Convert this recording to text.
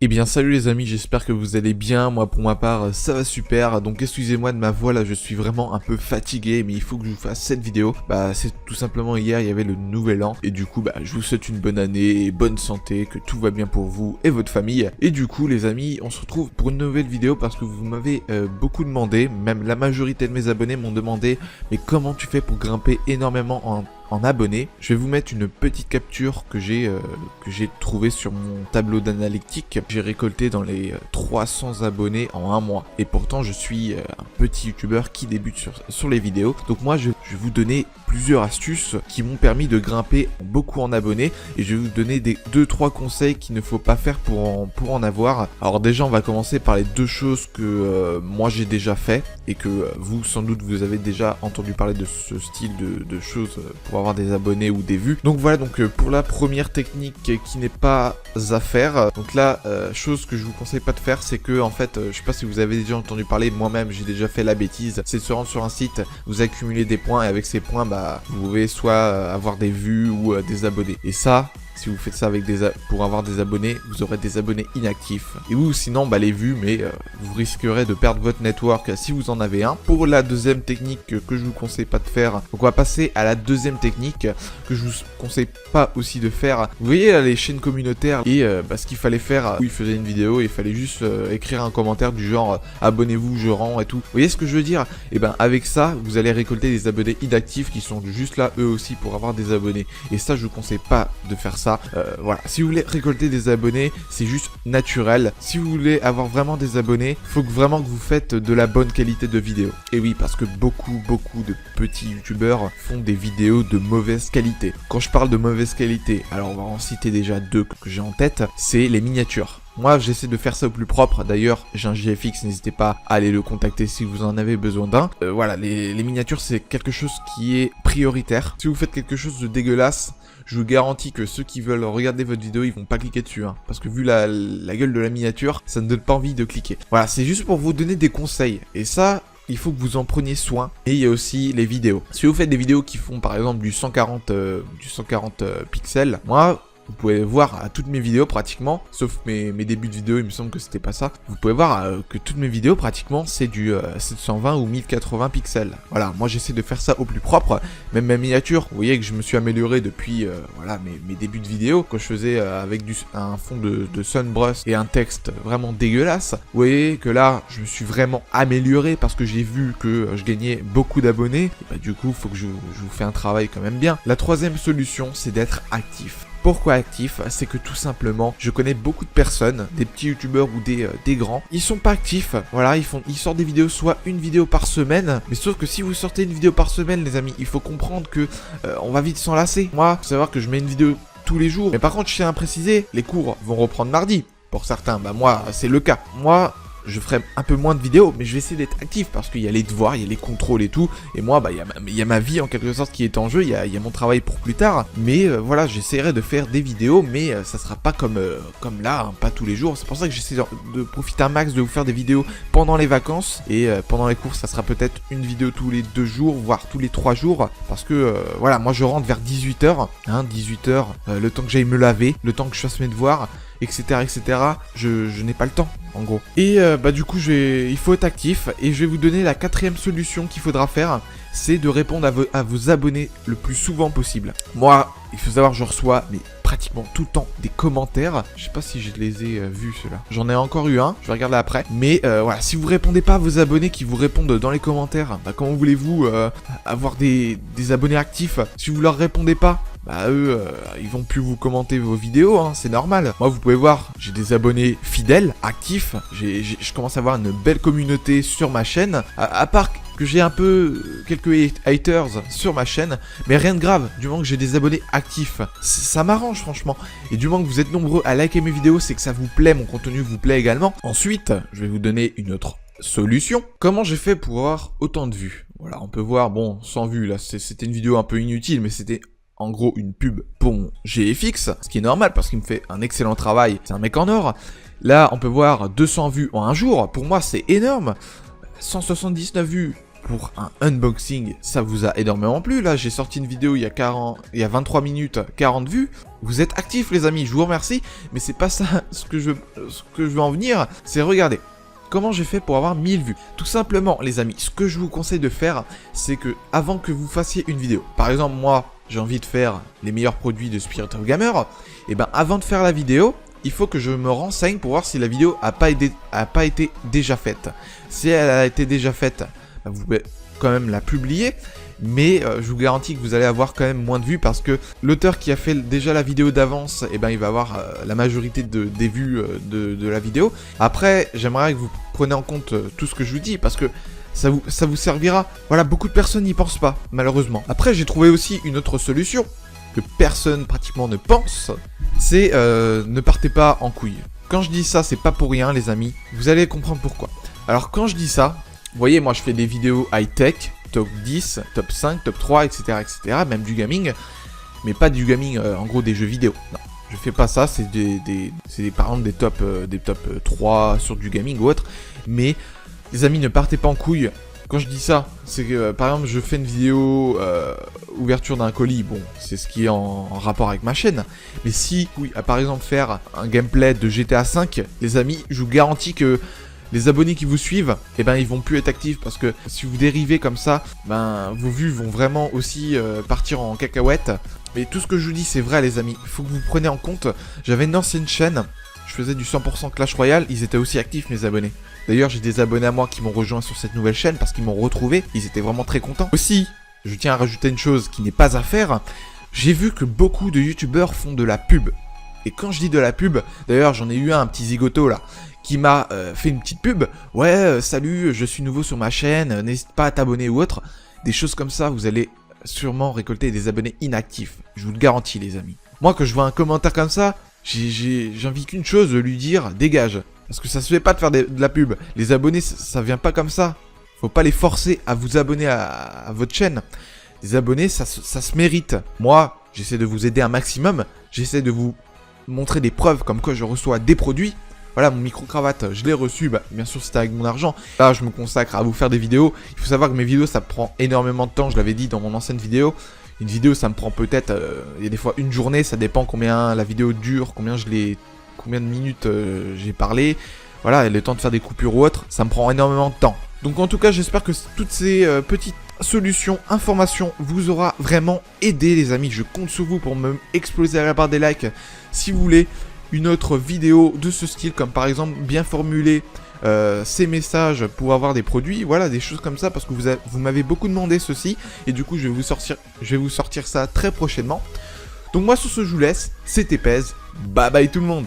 Eh bien salut les amis, j'espère que vous allez bien, moi pour ma part ça va super, donc excusez-moi de ma voix là, je suis vraiment un peu fatigué, mais il faut que je vous fasse cette vidéo. C'est tout simplement hier il y avait le nouvel an, et du coup je vous souhaite une bonne année, et bonne santé, que tout va bien pour vous et votre famille. Et du coup les amis, on se retrouve pour une nouvelle vidéo parce que vous m'avez beaucoup demandé, même la majorité de mes abonnés m'ont demandé, mais comment tu fais pour grimper énormément en abonnés. Je vais vous mettre une petite capture que j'ai trouvée sur mon tableau d'analytique. J'ai récolté dans les 300 abonnés en un mois. Et pourtant, je suis un petit youtubeur qui débute sur les vidéos. Donc moi, je vais vous donner plusieurs astuces qui m'ont permis de grimper beaucoup en abonnés. Et je vais vous donner des 2-3 conseils qu'il ne faut pas faire pour en avoir. Alors déjà, on va commencer par les deux choses que moi j'ai déjà fait. Et que vous, sans doute, vous avez déjà entendu parler de ce style de choses pour avoir des abonnés ou des vues. Donc voilà, pour la première technique qui n'est pas à faire, donc là, chose que je vous conseille pas de faire, c'est que en fait, je sais pas si vous avez déjà entendu parler, moi-même j'ai déjà fait la bêtise, c'est de se rendre sur un site, vous accumulez des points et avec ces points, vous pouvez soit avoir des vues ou des abonnés. Et ça, si vous faites ça avec pour avoir des abonnés, vous aurez des abonnés inactifs. Et ou sinon, les vues, mais vous risquerez de perdre votre network si vous en avez un. Pour la deuxième technique que je vous conseille pas de faire, donc on va passer à la deuxième technique que je vous conseille pas aussi de faire. Vous voyez là, les chaînes communautaires et ce qu'il fallait faire, où il faisait une vidéo et il fallait juste écrire un commentaire du genre abonnez-vous, je rends et tout. Vous voyez ce que je veux dire? Et avec ça, vous allez récolter des abonnés inactifs qui sont juste là eux aussi pour avoir des abonnés. Et ça, je vous conseille pas de faire ça. Voilà, si vous voulez récolter des abonnés, c'est juste naturel. Si vous voulez avoir vraiment des abonnés, faut vraiment que vous faites de la bonne qualité de vidéo. Et oui, parce que beaucoup de petits youtubeurs font des vidéos de mauvaise qualité. Quand je parle de mauvaise qualité, alors on va en citer déjà deux que j'ai en tête, c'est les miniatures. Moi, j'essaie de faire ça au plus propre. D'ailleurs, j'ai un JFX, n'hésitez pas à aller le contacter si vous en avez besoin d'un. Voilà, les miniatures, c'est quelque chose qui est prioritaire. Si vous faites quelque chose de dégueulasse, je vous garantis que ceux qui veulent regarder votre vidéo, ils vont pas cliquer dessus. Parce que vu la gueule de la miniature, ça ne donne pas envie de cliquer. Voilà, c'est juste pour vous donner des conseils. Et ça, il faut que vous en preniez soin. Et il y a aussi les vidéos. Si vous faites des vidéos qui font par exemple du 140 pixels, moi... Vous pouvez voir à toutes mes vidéos pratiquement, sauf mes débuts de vidéo, il me semble que c'était pas ça. Vous pouvez voir que toutes mes vidéos pratiquement c'est du 720 ou 1080 pixels. Voilà, moi j'essaie de faire ça au plus propre. Même ma miniature, vous voyez que je me suis amélioré depuis voilà mes débuts de vidéo. Quand je faisais avec un fond de Sunbrust et un texte vraiment dégueulasse. Vous voyez que là je me suis vraiment amélioré parce que j'ai vu que je gagnais beaucoup d'abonnés. Et du coup il faut que je vous fais un travail quand même bien. La troisième solution c'est d'être actif. Pourquoi actif? C'est que tout simplement, je connais beaucoup de personnes, des petits youtubeurs ou des grands, ils sont pas actifs. Voilà, ils sortent des vidéos, soit une vidéo par semaine, mais sauf que si vous sortez une vidéo par semaine, les amis, il faut comprendre que on va vite s'en lasser. Moi, faut savoir que je mets une vidéo tous les jours, mais par contre, je tiens à préciser, les cours vont reprendre mardi. Pour certains, moi, c'est le cas. Moi, je ferai un peu moins de vidéos, mais je vais essayer d'être actif parce qu'il y a les devoirs, il y a les contrôles et tout. Et moi, il y a ma vie en quelque sorte qui est en jeu, il y a mon travail pour plus tard. Mais voilà, j'essaierai de faire des vidéos, mais ça sera pas comme là, pas tous les jours. C'est pour ça que j'essaie de profiter un max de vous faire des vidéos pendant les vacances. Et pendant les cours, ça sera peut-être une vidéo tous les 2 jours, voire tous les 3 jours. Parce que voilà, moi je rentre vers 18h. 18h, le temps que j'aille me laver, le temps que je fasse mes devoirs, etc. Je n'ai pas le temps en gros. Et du coup il faut être actif et je vais vous donner la quatrième solution qu'il faudra faire, c'est de répondre à vos abonnés le plus souvent possible. Moi, il faut savoir, je reçois pratiquement tout le temps des commentaires. Je sais pas si je les ai vus ceux-là. J'en ai encore eu un, je vais regarder après. Mais voilà, si vous répondez pas à vos abonnés qui vous répondent dans les commentaires, comment voulez-vous avoir des abonnés actifs si vous leur répondez pas? Eux, ils vont plus vous commenter vos vidéos, c'est normal. Moi, vous pouvez voir, j'ai des abonnés fidèles, actifs. Je commence à avoir une belle communauté sur ma chaîne. À part que j'ai un peu quelques haters sur ma chaîne, mais rien de grave, du moment que j'ai des abonnés actifs. Ça m'arrange franchement. Et du moment que vous êtes nombreux à liker mes vidéos, c'est que ça vous plaît, mon contenu vous plaît également. Ensuite, je vais vous donner une autre solution. Comment j'ai fait pour avoir autant de vues? Voilà, on peut voir, bon, 100 vues, là, c'était une vidéo un peu inutile, mais c'était en gros une pub pour mon GFX, ce qui est normal parce qu'il me fait un excellent travail, c'est un mec en or. Là, on peut voir 200 vues en un jour, pour moi c'est énorme. 179 vues pour un unboxing, ça vous a énormément plu. Là, j'ai sorti une vidéo il y a 23 minutes, 40 vues. Vous êtes actifs les amis, je vous remercie, mais c'est pas ça ce que je veux en venir, c'est regarder. Comment j'ai fait pour avoir 1000 vues? Tout simplement les amis, ce que je vous conseille de faire, c'est que avant que vous fassiez une vidéo, par exemple moi, j'ai envie de faire les meilleurs produits de Spirit of Gamer, et ben avant de faire la vidéo, il faut que je me renseigne pour voir si la vidéo a pas été déjà faite. Si elle a été déjà faite, ben vous pouvez quand même la publier, mais je vous garantis que vous allez avoir quand même moins de vues parce que l'auteur qui a fait déjà la vidéo d'avance, eh ben, il va avoir la majorité des vues de la vidéo. Après, j'aimerais que vous preniez en compte tout ce que je vous dis parce que ça vous servira. Voilà, beaucoup de personnes n'y pensent pas, malheureusement. Après, j'ai trouvé aussi une autre solution que personne pratiquement ne pense, c'est ne partez pas en couille. Quand je dis ça, c'est pas pour rien les amis, vous allez comprendre pourquoi. Alors quand je dis ça, vous voyez, moi je fais des vidéos high-tech, top 10, top 5, top 3, etc., etc., même du gaming, mais pas du gaming, en gros des jeux vidéo. Non, je fais pas ça, c'est par exemple des top 3 sur du gaming ou autre, mais les amis, ne partez pas en couille. Quand je dis ça, c'est que par exemple je fais une vidéo ouverture d'un colis, bon c'est ce qui est en rapport avec ma chaîne, mais si, oui, par exemple faire un gameplay de GTA V, les amis, je vous garantis que les abonnés qui vous suivent, eh ben ils vont plus être actifs parce que si vous dérivez comme ça, ben vos vues vont vraiment aussi partir en cacahuète. Mais tout ce que je vous dis c'est vrai les amis, il faut que vous preniez en compte, j'avais une ancienne chaîne, je faisais du 100% Clash Royale, ils étaient aussi actifs mes abonnés. D'ailleurs j'ai des abonnés à moi qui m'ont rejoint sur cette nouvelle chaîne parce qu'ils m'ont retrouvé, ils étaient vraiment très contents. Aussi, je tiens à rajouter une chose qui n'est pas à faire, j'ai vu que beaucoup de youtubeurs font de la pub. Et quand je dis de la pub, d'ailleurs j'en ai eu un petit zigoto là, qui m'a fait une petite pub. Ouais, salut, je suis nouveau sur ma chaîne, n'hésite pas à t'abonner ou autre. Des choses comme ça, vous allez sûrement récolter des abonnés inactifs. Je vous le garantis les amis. Moi quand je vois un commentaire comme ça, j'ai envie qu'une chose, de lui dire dégage. Parce que ça se fait pas de faire de la pub. Les abonnés, ça vient pas comme ça. Faut pas les forcer à vous abonner à votre chaîne. Les abonnés, ça se mérite. Moi, j'essaie de vous aider un maximum. J'essaie de vous montrer des preuves comme quoi je reçois des produits. Voilà, mon micro-cravate, je l'ai reçu, bah, bien sûr c'était avec mon argent. Là, je me consacre à vous faire des vidéos. Il faut savoir que mes vidéos, ça prend énormément de temps, je l'avais dit dans mon ancienne vidéo. Une vidéo, ça me prend peut-être, il y a des fois une journée, ça dépend combien la vidéo dure, combien de minutes j'ai parlé. Voilà, le temps de faire des coupures ou autre, ça me prend énormément de temps. Donc en tout cas, j'espère que toutes ces petites solutions, informations vous aura vraiment aidé les amis. Je compte sur vous pour me exploser à la barre des likes si vous voulez une autre vidéo de ce style, comme par exemple bien formuler ces messages pour avoir des produits, voilà, des choses comme ça, parce que vous m'avez beaucoup demandé ceci, et du coup je vais vous sortir ça très prochainement. Donc moi sur ce je vous laisse, c'était Pez, bye bye tout le monde.